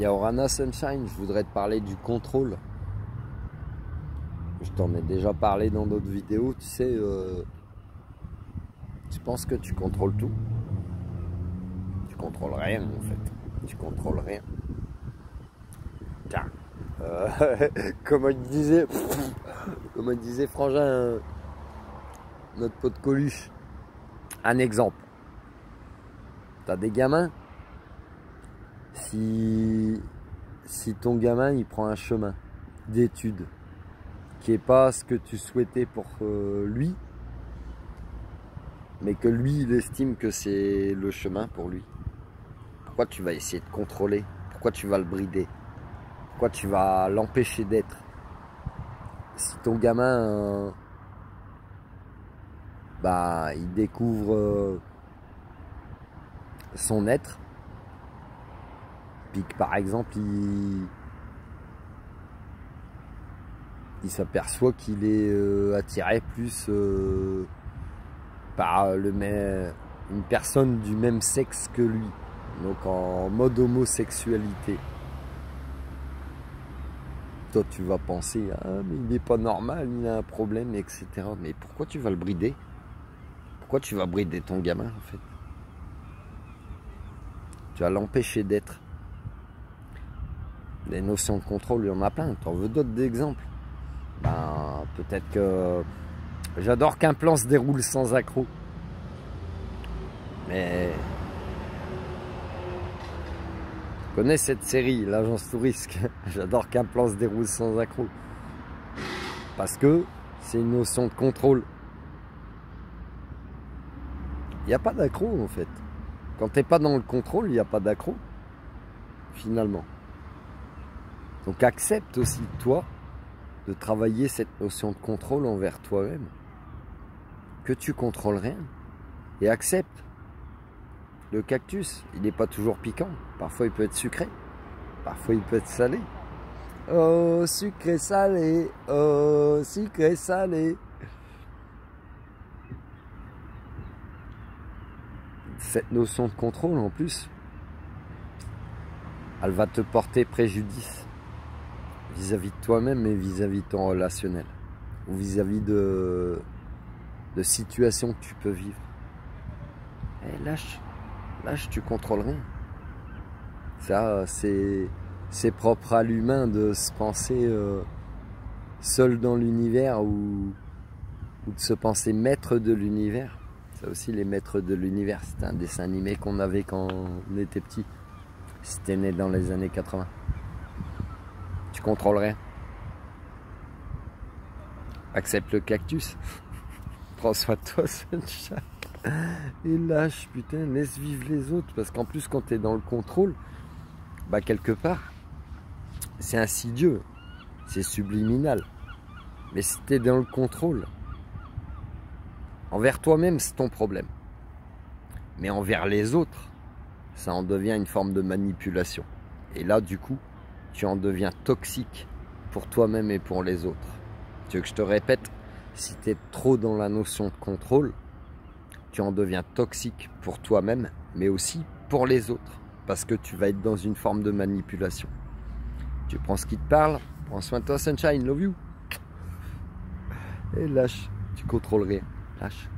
Et Orana Sunshine, je voudrais te parler du contrôle. Je t'en ai déjà parlé dans d'autres vidéos, tu sais, tu penses que tu contrôles tout. Tu contrôles rien en fait. Tu contrôles rien. Tiens, comme il disait Frangin, notre pote Coluche, un exemple. T'as des gamins, si ton gamin il prend un chemin d'études qui n'est pas ce que tu souhaitais pour lui, mais que lui il estime que c'est le chemin pour lui, pourquoi tu vas essayer de contrôler? Pourquoi tu vas le brider? Pourquoi tu vas l'empêcher d'être? Si ton gamin il découvre son être, puis que par exemple il s'aperçoit qu'il est attiré plus par une personne du même sexe que lui, donc en mode homosexualité. Toi tu vas penser, ah mais il n'est pas normal, il a un problème, etc. Mais pourquoi tu vas le brider? Pourquoi tu vas brider ton gamin en fait? Tu vas l'empêcher d'être. Des notions de contrôle, il y en a plein. Tu en veux d'autres exemples? Peut-être que j'adore qu'un plan se déroule sans accroc. Mais tu connais cette série, l'agence touriste. J'adore qu'un plan se déroule sans accroc. Parce que c'est une notion de contrôle. Il n'y a pas d'accroc en fait. Quand tu n'es pas dans le contrôle, il n'y a pas d'accroc. Finalement. Donc accepte aussi toi de travailler cette notion de contrôle envers toi-même. Que tu contrôles rien. Et accepte. Le cactus, il n'est pas toujours piquant. Parfois il peut être sucré. Parfois il peut être salé. Oh, sucré salé. Oh, sucré salé. Cette notion de contrôle en plus, elle va te porter préjudice vis-à-vis de toi-même et vis-à-vis de ton relationnel. Ou vis-à-vis de situations que tu peux vivre. Et lâche, tu contrôles rien. Ça, c'est propre à l'humain de se penser seul dans l'univers ou de se penser maître de l'univers. Ça aussi, les maîtres de l'univers, c'était un dessin animé qu'on avait quand on était petit. Si t'es né dans les années 80. Tu contrôles rien. Accepte le cactus. Prends soin de toi, Sunshine. Et lâche, putain, laisse vivre les autres. Parce qu'en plus, quand tu es dans le contrôle, quelque part, c'est insidieux. C'est subliminal. Mais si tu es dans le contrôle, envers toi-même, c'est ton problème. Mais envers les autres, ça en devient une forme de manipulation. Et là, du coup, tu en deviens toxique pour toi-même et pour les autres. Tu veux que je te répète? Si tu es trop dans la notion de contrôle, tu en deviens toxique pour toi-même, mais aussi pour les autres. Parce que tu vas être dans une forme de manipulation. Tu prends ce qui te parle, prends soin de toi, Sunshine, love you. Et lâche, tu contrôles rien, lâche.